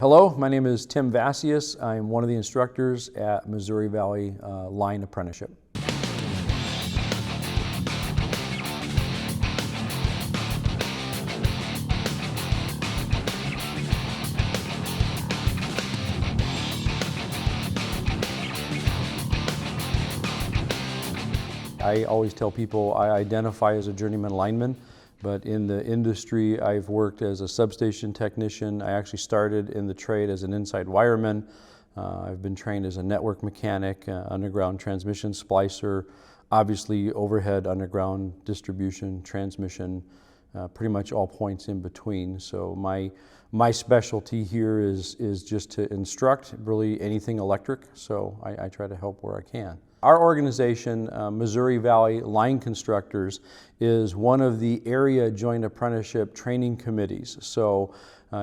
Hello, my name is Tim Vassios. I'm one of the instructors at Missouri Valley Line Apprenticeship. I always tell people I identify as a journeyman lineman, but in the industry I've worked as a substation technician. I actually started in the trade as an inside wireman. I've been trained as a network mechanic, underground transmission splicer, obviously overhead underground distribution, transmission, pretty much all points in between. So my specialty here is just to instruct really anything electric, so I try to help where I can. Our organization, Missouri Valley Line Constructors, is one of the area joint apprenticeship training committees. So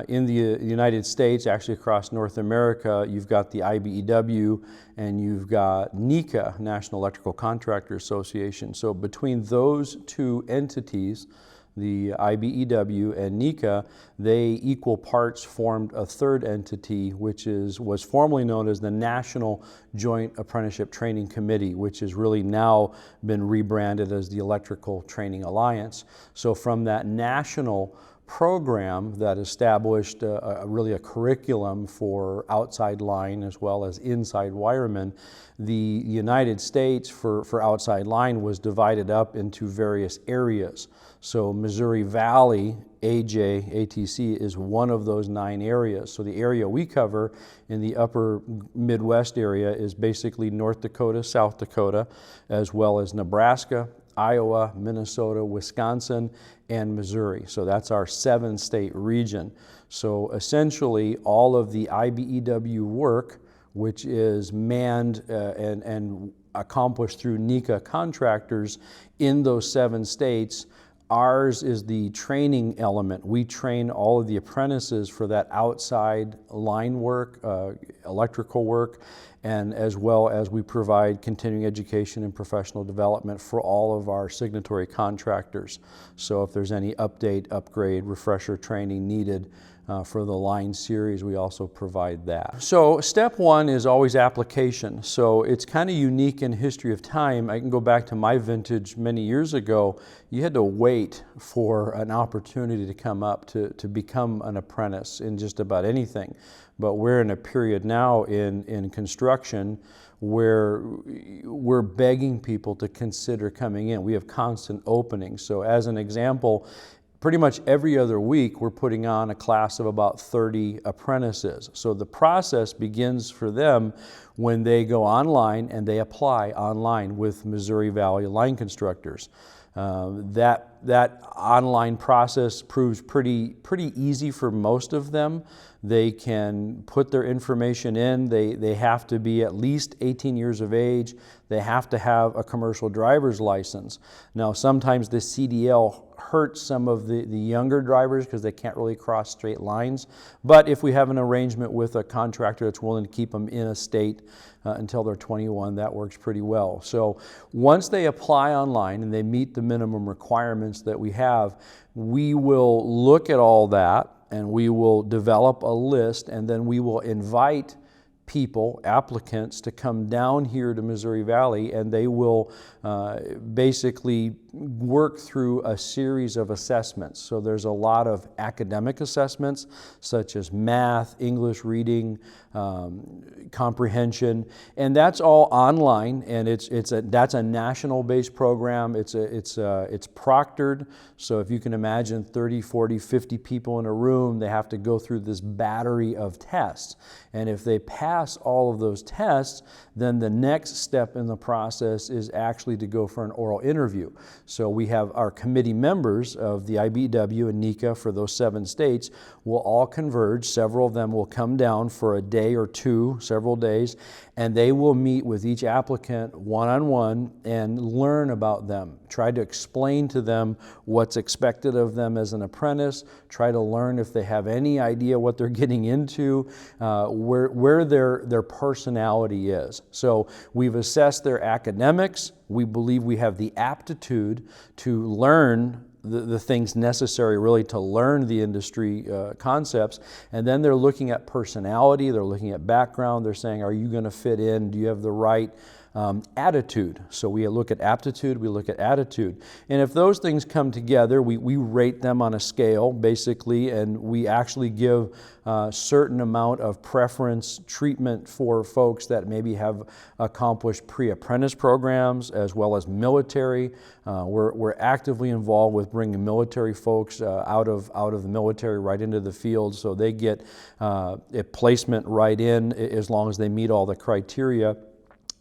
in the United States, actually across North America, you've got the IBEW and you've got NECA, National Electrical Contractor Association. So between those two entities, the IBEW and NECA, they equal parts formed a third entity, which was formerly known as the National Joint Apprenticeship Training Committee, which has really now been rebranded as the Electrical Training Alliance. So from that national program that established really a curriculum for outside line as well as inside wiremen, the United States for outside line was divided up into various areas. So Missouri Valley JATC is one of those 9 areas. So the area we cover in the upper Midwest area is basically North Dakota, South Dakota, as well as Nebraska, Iowa, Minnesota, Wisconsin, and Missouri. So that's our 7-state region. So essentially all of the IBEW work, which is manned and accomplished through NECA contractors in those 7 states, ours is the training element. We train all of the apprentices for that outside line work, electrical work, and as well as we provide continuing education and professional development for all of our signatory contractors. So if there's any update, upgrade, refresher training needed for the line series, we also provide that. So step 1 is always application. So it's kind of unique in history of time. I can go back to my vintage many years ago. You had to wait for an opportunity to come up to become an apprentice in just about anything. But we're in a period now in construction where we're begging people to consider coming in. We have constant openings. So as an example, pretty much every other week we're putting on a class of about 30 apprentices. So the process begins for them when they go online and they apply online with Missouri Valley Line Constructors. That online process proves pretty easy for most of them. They can put their information in. They have to be at least 18 years of age. They have to have a commercial driver's license. Now sometimes the CDL hurts some of the younger drivers because they can't really cross straight lines. But if we have an arrangement with a contractor that's willing to keep them in a state until they're 21, that works pretty well. So once they apply online and they meet the minimum requirements that we have, we will look at all that and we will develop a list, and then we will invite people, applicants, to come down here to Missouri Valley, and they will basically work through a series of assessments. So there's a lot of academic assessments such as math, English, reading, comprehension, and that's all online, and that's a national-based program. It's proctored, so if you can imagine 30, 40, 50 people in a room, they have to go through this battery of tests, and if they pass all of those tests, then the next step in the process is actually to go for an oral interview. So we have our committee members of the IBEW and NECA for those 7 states will all converge. Several of them will come down for a day or two, several days, and they will meet with each applicant one-on-one and learn about them. Try to explain to them what's expected of them as an apprentice. Try to learn if they have any idea what they're getting into, where their personality is. So we've assessed their academics. We believe we have the aptitude to learn the things necessary really to learn the industry concepts. And then they're looking at personality, they're looking at background, they're saying, are you going to fit in? Do you have the right attitude? So we look at aptitude, we look at attitude. And if those things come together, we rate them on a scale, basically, and we actually give a certain amount of preference treatment for folks that maybe have accomplished pre-apprentice programs as well as military. We're actively involved with bringing military folks out of the military right into the field, so they get a placement right in as long as they meet all the criteria.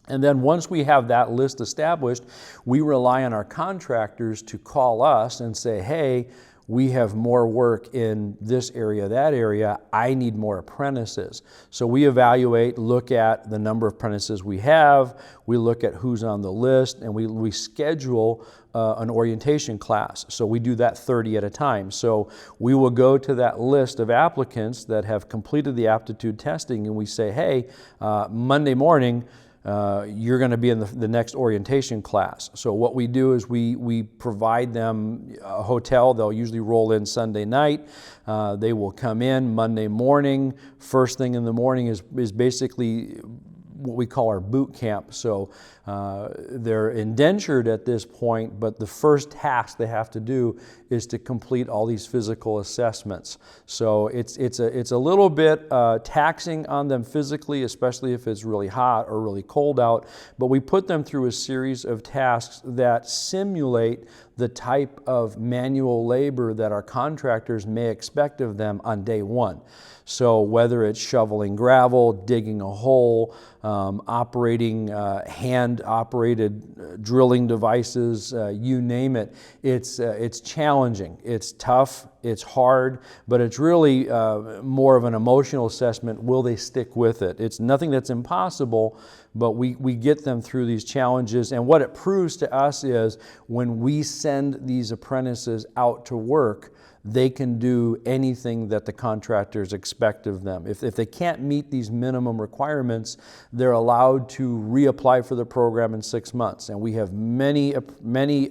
And then once we have that list established, we rely on our contractors to call us and say, hey, we have more work in this area, that area, I need more apprentices. So we evaluate, look at the number of apprentices we have, we look at who's on the list, and we schedule an orientation class. So we do that 30 at a time. So we will go to that list of applicants that have completed the aptitude testing, and we say, hey, Monday morning, you're going to be in the next orientation class. So what we do is we provide them a hotel. They'll usually roll in Sunday night. They will come in Monday morning. First thing in the morning is basically what we call our boot camp. So they're indentured at this point, but the first task they have to do is to complete all these physical assessments. So it's a little bit taxing on them physically, especially if it's really hot or really cold out, but we put them through a series of tasks that simulate the type of manual labor that our contractors may expect of them on day one. So whether it's shoveling gravel, digging a hole, operating hand-operated drilling devices, you name it, it's challenging, it's tough, it's hard, but it's really more of an emotional assessment. Will they stick with it? It's nothing that's impossible, but we get them through these challenges. And what it proves to us is when we send these apprentices out to work, they can do anything that the contractors expect of them. If they can't meet these minimum requirements, they're allowed to reapply for the program in 6 months. And we have many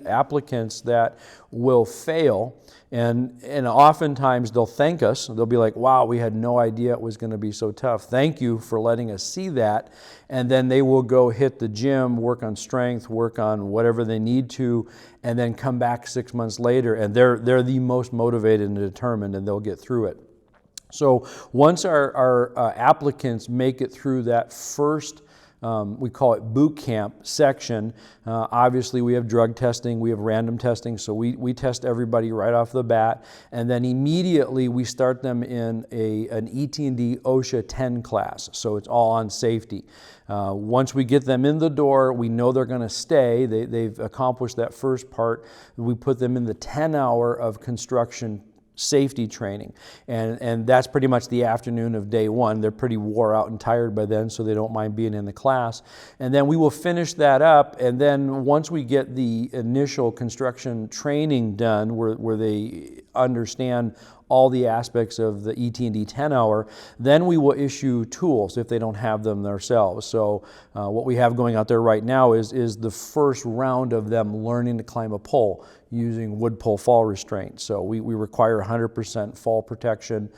applicants that will fail, and oftentimes they'll thank us. They'll be like, wow, we had no idea it was going to be so tough. Thank you for letting us see that. And then they will go hit the gym, work on strength, work on whatever they need to, and then come back 6 months later, and they're the most motivated and determined, and they'll get through it. So once our applicants make it through that first we call it boot camp section. Obviously we have drug testing, we have random testing, so we test everybody right off the bat, and then immediately we start them in an ET&D OSHA 10 class, so it's all on safety. Once we get them in the door, we know they're going to stay. They've accomplished that first part. We put them in the 10-hour of construction safety training, and that's pretty much the afternoon of day one. They're pretty wore out and tired by then, so they don't mind being in the class. And then we will finish that up, and then once we get the initial construction training done where they understand all the aspects of the ET&D 10-hour, then we will issue tools if they don't have them themselves. So what we have going out there right now is the first round of them learning to climb a pole using wood pole fall restraint. So we require 100% fall protection.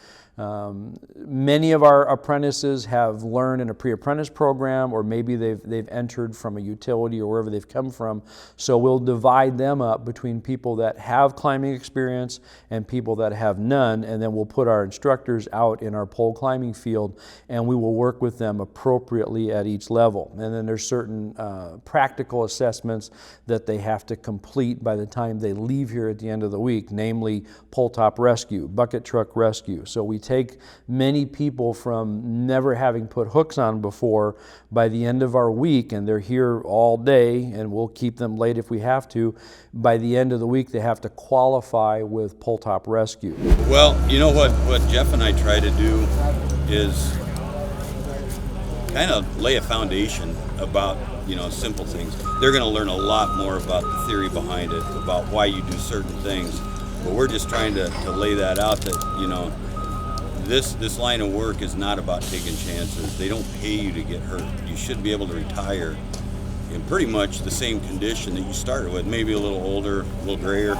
Many of our apprentices have learned in a pre-apprentice program, or maybe they've entered from a utility or wherever they've come from. So we'll divide them up between people that have climbing experience and people that have none, and then we'll put our instructors out in our pole climbing field, and we will work with them appropriately at each level. And then there's certain practical assessments that they have to complete by the time they leave here at the end of the week, namely pole top rescue, bucket truck rescue. So we take many people from never having put hooks on before by the end of our week, and they're here all day, and we'll keep them late if we have to. By the end of the week, they have to qualify with pole top rescue. Well, you know what Jeff and I try to do is kind of lay a foundation about, simple things. They're going to learn a lot more about the theory behind it, about why you do certain things. But we're just trying to lay that out that, this line of work is not about taking chances. They don't pay you to get hurt. You should be able to retire in pretty much the same condition that you started with, maybe a little older, a little grayer,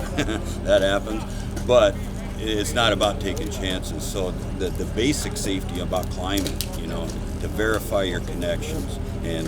that happens, but it's not about taking chances. So the basic safety about climbing, to verify your connections, and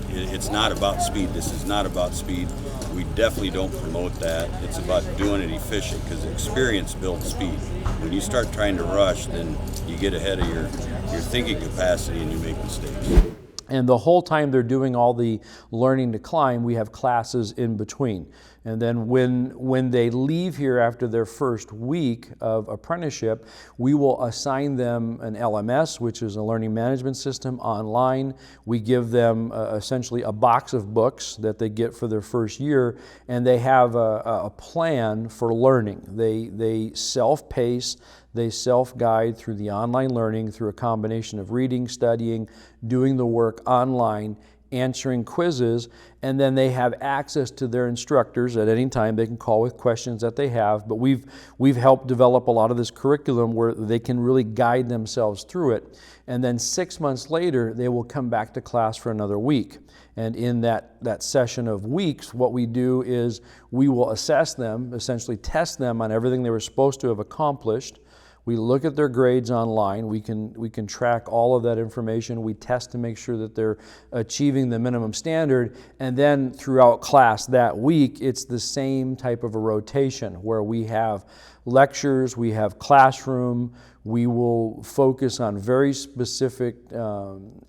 it's not about speed. This is not about speed. We definitely don't promote that. It's about doing it efficient, because experience builds speed. When you start trying to rush, then you get ahead of your thinking capacity and you make mistakes. And the whole time they're doing all the learning to climb, we have classes in between. And then when they leave here after their first week of apprenticeship, we will assign them an LMS, which is a learning management system, online. We give them essentially a box of books that they get for their first year, and they have a plan for learning. They self-pace, they self-guide through the online learning through a combination of reading, studying, doing the work online, answering quizzes, and then they have access to their instructors at any time. They can call with questions that they have, but we've helped develop a lot of this curriculum where they can really guide themselves through it. And then 6 months later, they will come back to class for another week. And in that session of weeks, what we do is we will assess them, essentially test them on everything they were supposed to have accomplished. We look at their grades online. We can track all of that information. We test to make sure that they're achieving the minimum standard. And then throughout class that week, it's the same type of a rotation where we have lectures, we have classroom. We will focus on very specific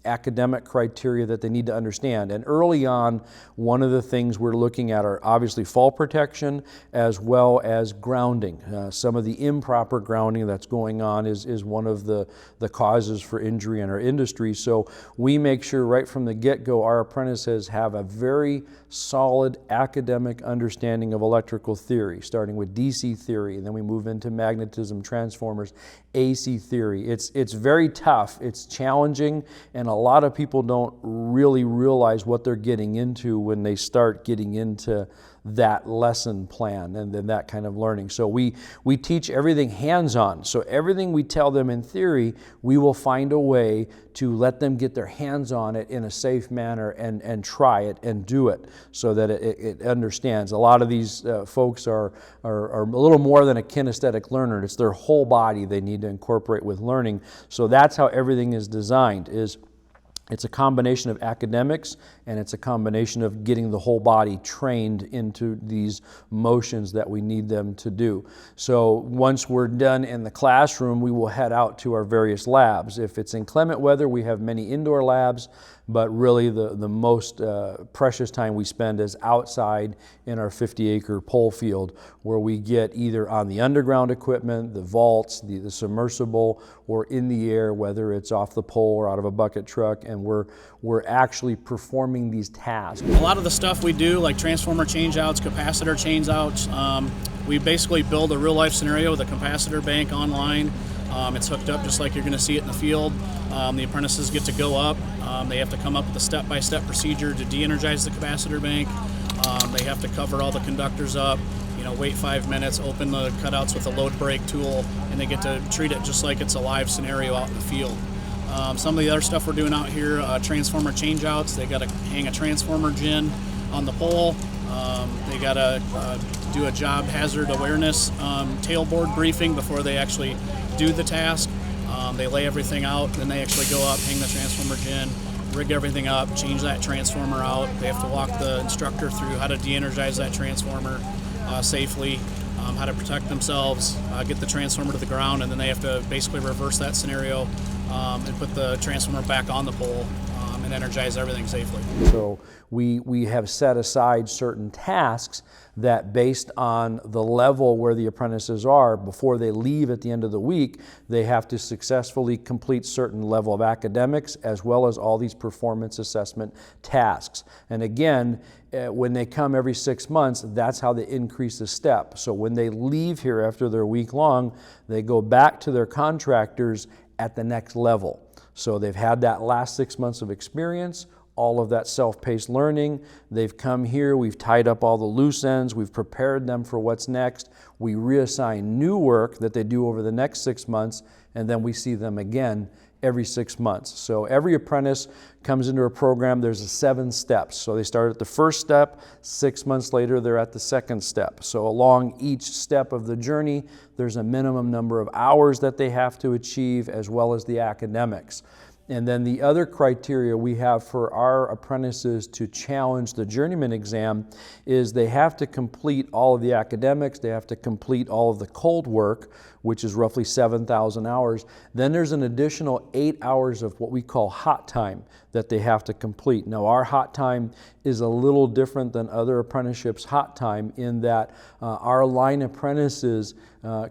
academic criteria that they need to understand. And early on, one of the things we're looking at are obviously fall protection as well as grounding. Some of the improper grounding that's going on is one of the causes for injury in our industry. So we make sure right from the get-go our apprentices have a very solid academic understanding of electrical theory, starting with DC theory, and then we move into magnetism, transformers, AC theory. It's very tough, it's challenging, and a lot of people don't really realize what they're getting into when they start getting into that lesson plan and then that kind of learning. So we teach everything hands-on. So everything we tell them in theory, we will find a way to let them get their hands on it in a safe manner and try it and do it so that it understands. A lot of these folks are a little more than a kinesthetic learner. It's their whole body they need to incorporate with learning. So that's how everything is designed. It's a combination of academics, and it's a combination of getting the whole body trained into these motions that we need them to do. So once we're done in the classroom, we will head out to our various labs. If it's inclement weather, we have many indoor labs, but really the most precious time we spend is outside in our 50-acre pole field, where we get either on the underground equipment, the vaults, the submersible, or in the air, whether it's off the pole or out of a bucket truck, and we're actually performing these tasks. A lot of the stuff we do, like transformer changeouts, capacitor changeouts, we basically build a real-life scenario with a capacitor bank online. It's hooked up just like you're going to see it in the field. The apprentices get to go up. They have to come up with a step-by-step procedure to de-energize the capacitor bank. They have to cover all the conductors up, wait 5 minutes, open the cutouts with a load break tool, and they get to treat it just like it's a live scenario out in the field. Some of the other stuff we're doing out here, transformer changeouts. They got to hang a transformer gin on the pole. They got to do a job hazard awareness tailboard briefing before they actually do the task. They lay everything out, then they actually go up, hang the transformer gin, rig everything up, change that transformer out. They have to walk the instructor through how to de-energize that transformer safely, how to protect themselves, get the transformer to the ground, and then they have to basically reverse that scenario and put the transformer back on the pole and energize everything safely. So we have set aside certain tasks that, based on the level where the apprentices are, before they leave at the end of the week, they have to successfully complete certain level of academics as well as all these performance assessment tasks. And again, when they come every 6 months, that's how they increase the step. So when they leave here after their week long, they go back to their contractors at the next level. So they've had that last 6 months of experience, all of that self-paced learning. They've come here, we've tied up all the loose ends, we've prepared them for what's next. We reassign new work that they do over the next 6 months, and then we see them again every 6 months. So every apprentice comes into a program, there's 7 steps. So they start at the first step, 6 months later they're at the second step. So along each step of the journey, there's a minimum number of hours that they have to achieve, as well as the academics. And then the other criteria we have for our apprentices to challenge the journeyman exam is they have to complete all of the academics, they have to complete all of the cold work, which is roughly 7,000 hours. Then there's an additional 8 hours of what we call hot time that they have to complete. Now our hot time is a little different than other apprenticeships' hot time in that our line apprentices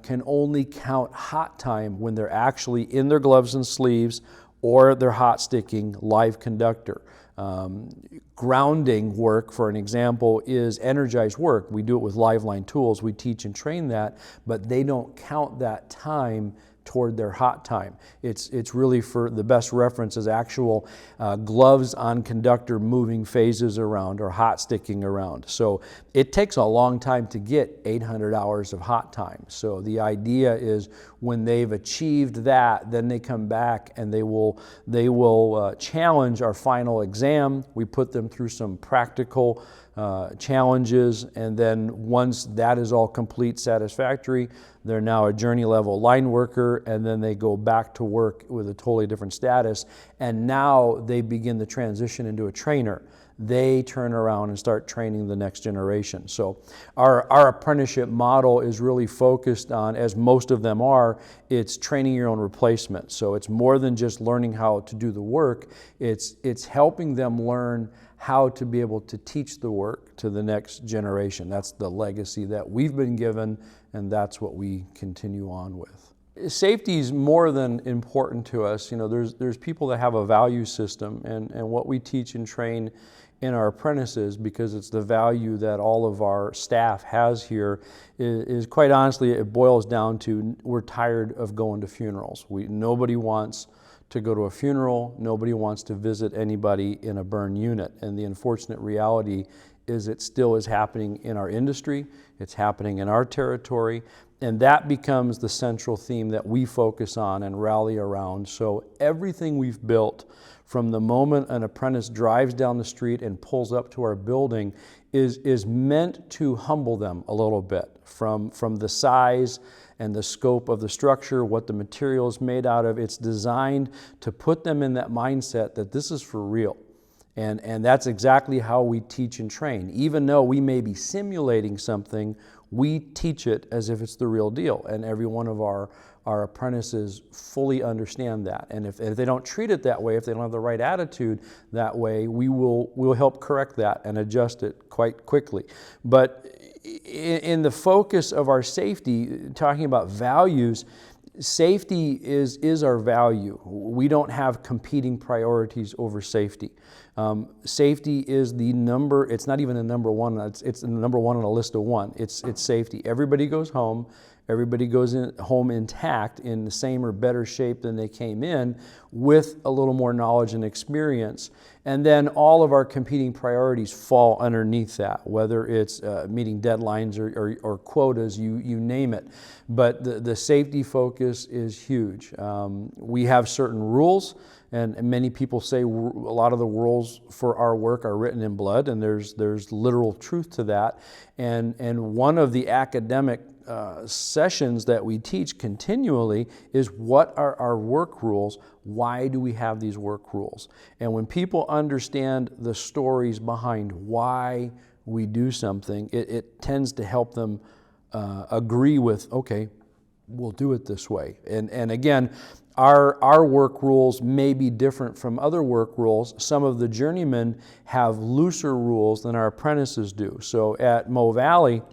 can only count hot time when they're actually in their gloves and sleeves, or they're hot sticking live conductor. Grounding work, for an example, is energized work. We do it with live line tools. We teach and train that, but they don't count that time toward their hot time. It's really, for the best reference, is actual gloves on conductor moving phases around or hot sticking around. So it takes a long time to get 800 hours of hot time. So the idea is when they've achieved that, then they come back and they will challenge our final exam. We put them through some practical challenges, and then once that is all complete, satisfactory, they're now a journey level line worker, and then they go back to work with a totally different status, and now they begin the transition into a trainer. They turn around and start training the next generation. So our apprenticeship model is really focused on, as most of them are, it's training your own replacement. So it's more than just learning how to do the work, it's helping them learn how to be able to teach the work to the next generation. That's the legacy that we've been given, and that's what we continue on with. Safety is more than important to us. You know, there's people that have a value system, and what we teach and train in our apprentices, because it's the value that all of our staff has here, is quite honestly, it boils down to, we're tired of going to funerals. Nobody wants to go to a funeral, nobody wants to visit anybody in a burn unit. And the unfortunate reality is it still is happening in our industry, it's happening in our territory, and that becomes the central theme that we focus on and rally around. So everything we've built, from the moment an apprentice drives down the street and pulls up to our building, is meant to humble them a little bit from the size and the scope of the structure, what the material is made out of. It's designed to put them in that mindset that this is for real. And that's exactly how we teach and train. Even though we may be simulating something, we teach it as if it's the real deal. And every one of our apprentices fully understand that. And if they don't treat it that way, if they don't have the right attitude that way, we'll help correct that and adjust it quite quickly. But in the focus of our safety, talking about values, safety is our value. We don't have competing priorities over safety. Safety is the number, it's not even a number one, it's the number one on a list of one. It's safety. Everybody goes home. Everybody goes home intact, in the same or better shape than they came in, with a little more knowledge and experience. And then all of our competing priorities fall underneath that, whether it's meeting deadlines or quotas, you name it. But the safety focus is huge. We have certain rules, and many people say a lot of the rules for our work are written in blood, and there's literal truth to that. And one of the academic sessions that we teach continually is, what are our work rules? Why do we have these work rules? And when people understand the stories behind why we do something, it tends to help them agree with, okay, we'll do it this way. And again, our work rules may be different from other work rules. Some of the journeymen have looser rules than our apprentices do. So at Mo Valley,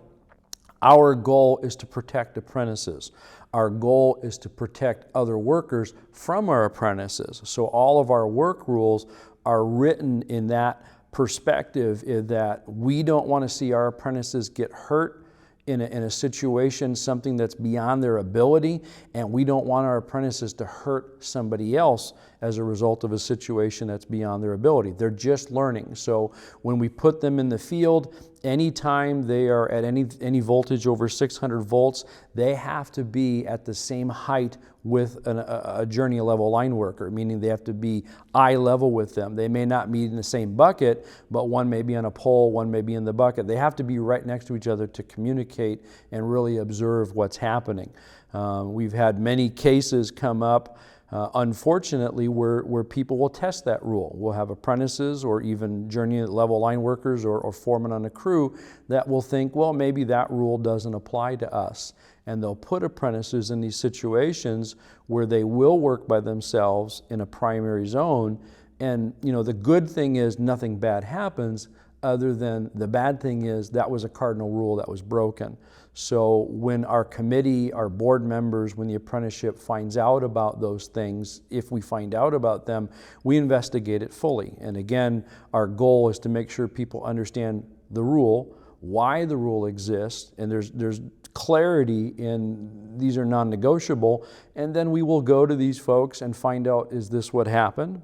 our goal is to protect apprentices. Our goal is to protect other workers from our apprentices. So all of our work rules are written in that perspective, in that we don't want to see our apprentices get hurt in a situation, something that's beyond their ability, and we don't want our apprentices to hurt somebody else as a result of a situation that's beyond their ability. They're just learning. So when we put them in the field, anytime they are at any voltage over 600 volts, they have to be at the same height with a journey level line worker, meaning they have to be eye level with them. They may not be in the same bucket, but one may be on a pole, one may be in the bucket. They have to be right next to each other to communicate and really observe what's happening. We've had many cases come up, unfortunately, where people will test that rule. We'll have apprentices or even journey level line workers or foremen on a crew that will think, well, maybe that rule doesn't apply to us. And they'll put apprentices in these situations where they will work by themselves in a primary zone. And the good thing is nothing bad happens, other than the bad thing is that was a cardinal rule that was broken. So when our committee, our board members, when the apprenticeship finds out about those things, if we find out about them, we investigate it fully. And again, our goal is to make sure people understand the rule, why the rule exists, and there's clarity in these are non-negotiable, and then we will go to these folks and find out, is this what happened?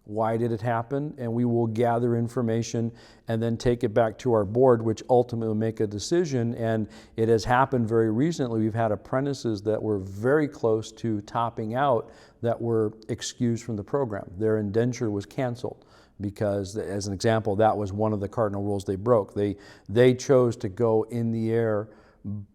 Why did it happen? And we will gather information and then take it back to our board, which ultimately will make a decision. And it has happened very recently. We've had apprentices that were very close to topping out that were excused from the program. Their indenture was canceled because, as an example, that was one of the cardinal rules they broke. They chose to go in the air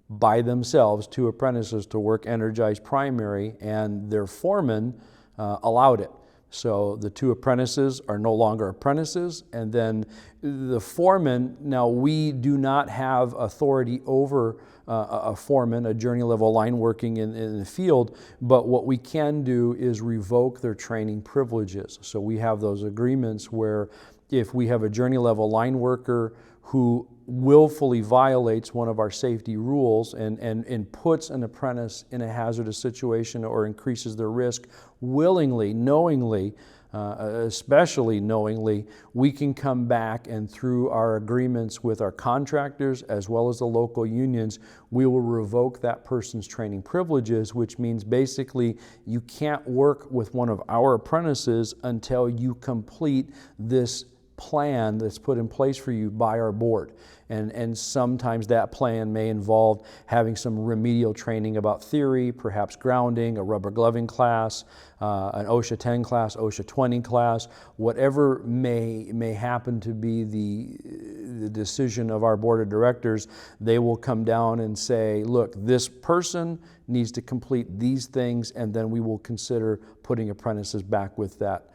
by themselves, 2 apprentices, to work energized primary, and their foreman allowed it. So the 2 apprentices are no longer apprentices, and then the foreman, now we do not have authority over a foreman, a journey level line working in the field, but what we can do is revoke their training privileges. So we have those agreements where if we have a journey level line worker who willfully violates one of our safety rules and puts an apprentice in a hazardous situation or increases their risk willingly, knowingly, especially knowingly, we can come back and through our agreements with our contractors as well as the local unions, we will revoke that person's training privileges, which means basically you can't work with one of our apprentices until you complete this plan that's put in place for you by our board. And sometimes that plan may involve having some remedial training about theory, perhaps grounding, a rubber gloving class, an OSHA 10 class, OSHA 20 class, whatever may happen to be the decision of our board of directors. They will come down and say, look, this person needs to complete these things, and then we will consider putting apprentices back with that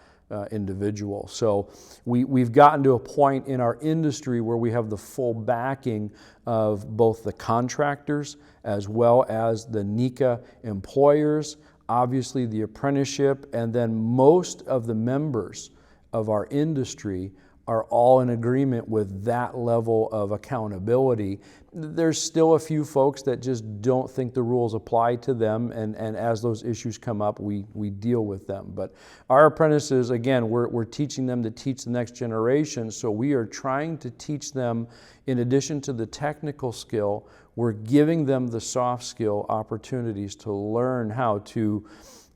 individual. So we've gotten to a point in our industry where we have the full backing of both the contractors as well as the NECA employers, obviously the apprenticeship, and then most of the members of our industry are all in agreement with that level of accountability. There's still a few folks that just don't think the rules apply to them, and as those issues come up, we deal with them. But our apprentices, again, we're teaching them to teach the next generation, so we are trying to teach them, in addition to the technical skill, we're giving them the soft skill opportunities to learn how to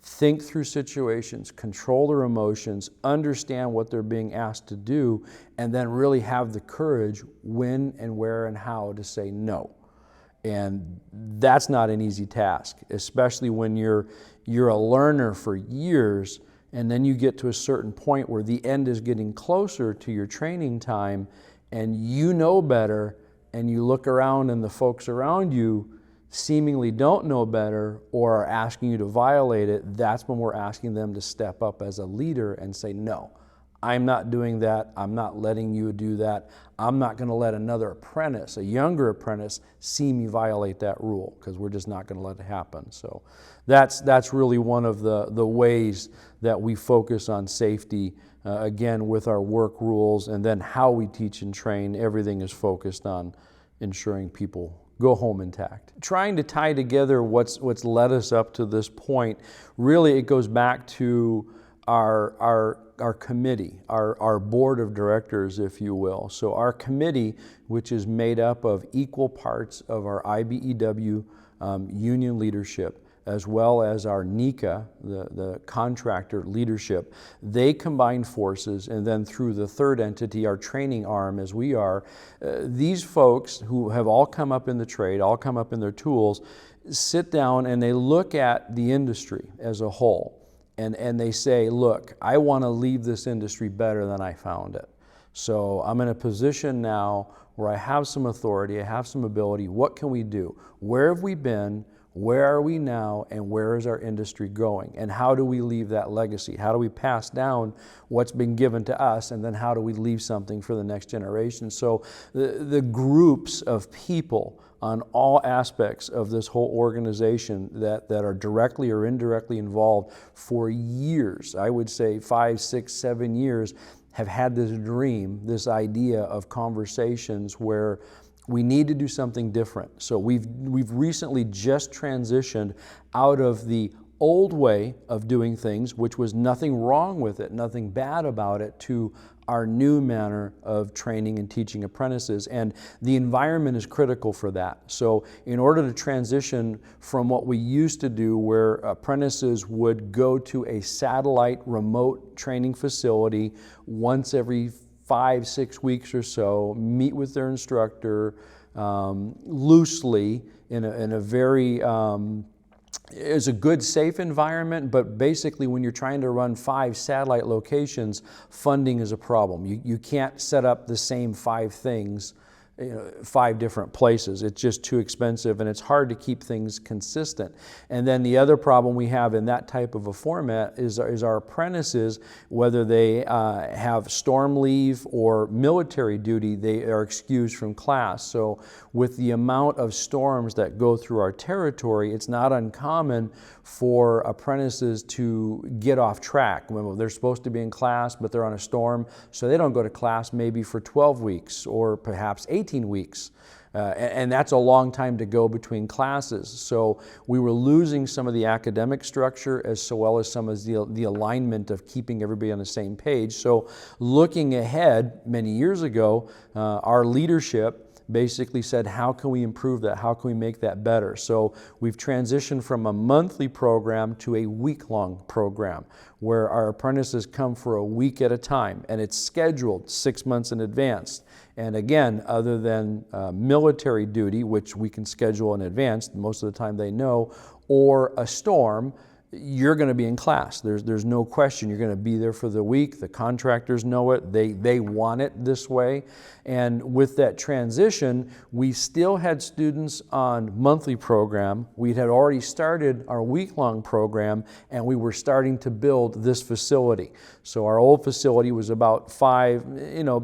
think through situations, control their emotions, understand what they're being asked to do, and then really have the courage when and where and how to say no. And that's not an easy task, especially when you're a learner for years, and then you get to a certain point where the end is getting closer to your training time, and you know better, and you look around and the folks around you seemingly don't know better or are asking you to violate it. That's when we're asking them to step up as a leader and say, no, I'm not doing that. I'm not letting you do that. I'm not going to let another apprentice, a younger apprentice, see me violate that rule, because we're just not going to let it happen. So that's really one of the ways that we focus on safety, again, with our work rules, and then how we teach and train. Everything is focused on ensuring people go home intact. Trying to tie together what's led us up to this point, really it goes back to our committee, our board of directors, if you will. So our committee, which is made up of equal parts of our IBEW union leadership, as well as our NECA, the contractor leadership, they combine forces, and then through the third entity, our training arm as we are, these folks who have all come up in the trade, all come up in their tools, sit down and they look at the industry as a whole. And they say, look, I want to leave this industry better than I found it. So I'm in a position now where I have some authority, I have some ability. What can we do? Where have we been? Where are we now? And where is our industry going? And how do we leave that legacy? How do we pass down what's been given to us? And then how do we leave something for the next generation? So the groups of people on all aspects of this whole organization that are directly or indirectly involved for years, I would say 5, 6, 7 years, have had this dream, this idea of conversations where we need to do something different. So we've recently just transitioned out of the old way of doing things, which was nothing wrong with it, nothing bad about it, to our new manner of training and teaching apprentices. And the environment is critical for that. So in order to transition from what we used to do, where apprentices would go to a satellite remote training facility once every 5, 6 weeks or so, meet with their instructor loosely in a very it's a good, safe environment, but basically when you're trying to run 5 satellite locations, funding is a problem. You can't set up the same 5 things, 5 different places. It's just too expensive, and it's hard to keep things consistent. And then the other problem we have in that type of a format is our apprentices, whether they have storm leave or military duty, they are excused from class. So with the amount of storms that go through our territory, it's not uncommon for apprentices to get off track. When they're supposed to be in class, but they're on a storm, so they don't go to class maybe for 12 weeks or perhaps 18 weeks. And that's a long time to go between classes. So we were losing some of the academic structure as well as some of the alignment of keeping everybody on the same page. So looking ahead many years ago, our leadership basically said, how can we improve that? How can we make that better? So we've transitioned from a monthly program to a week-long program where our apprentices come for a week at a time, and it's scheduled 6 months in advance. And again, other than military duty, which we can schedule in advance, most of the time they know, or a storm, you're going to be in class. There's no question. You're going to be there for the week. The contractors know it. They want it this way. And with that transition, we still had students on monthly program. We had already started our week-long program, and we were starting to build this facility. So our old facility was about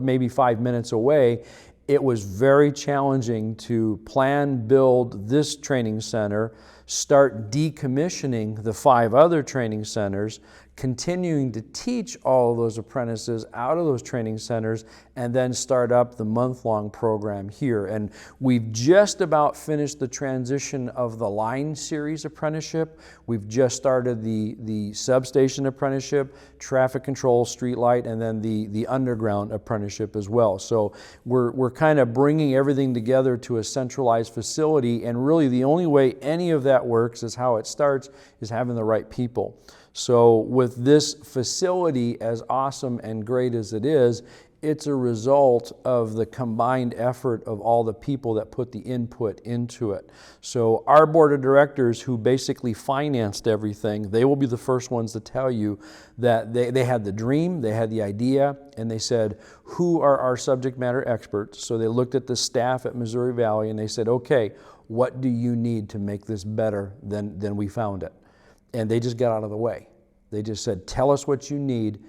maybe 5 minutes away. It was very challenging to plan, build this training center, start decommissioning the 5 other training centers, continuing to teach all of those apprentices out of those training centers, and then start up the month-long program here. And we've just about finished the transition of the line series apprenticeship. We've just started the substation apprenticeship, traffic control, street light, and then the underground apprenticeship as well. So we're kind of bringing everything together to a centralized facility, and really the only way any of that works is how it starts, is having the right people. So with this facility, as awesome and great as it is, it's a result of the combined effort of all the people that put the input into it. So our board of directors, who basically financed everything, they will be the first ones to tell you that they had the dream, they had the idea, and they said, who are our subject matter experts? So they looked at the staff at Missouri Valley and they said, okay, what do you need to make this better than we found it? And they just got out of the way. They just said, tell us what you need.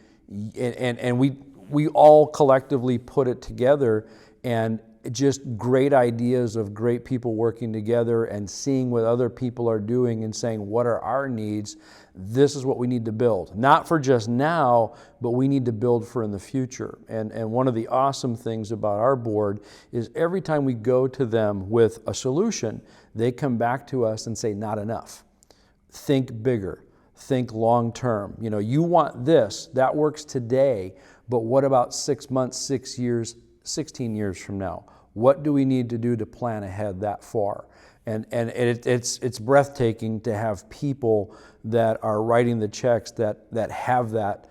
And we all collectively put it together, and just great ideas of great people working together and seeing what other people are doing and saying, what are our needs? This is what we need to build. Not for just now, but we need to build for in the future. And one of the awesome things about our board is every time we go to them with a solution, they come back to us and say, not enough. Think bigger. Think long term. You want this, that works today, but what about 6 months, 6 years, 16 years from now? What do we need to do to plan ahead that far? And it's breathtaking to have people that are writing the checks that have that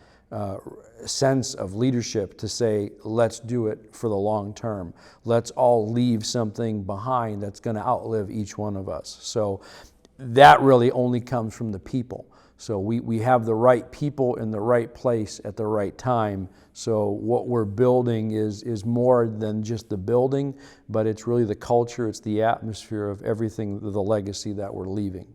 sense of leadership to say, let's do it for the long term. Let's all leave something behind that's going to outlive each one of us. So that really only comes from the people. So we have the right people in the right place at the right time. So what we're building is more than just the building, but it's really the culture, it's the atmosphere of everything, the legacy that we're leaving.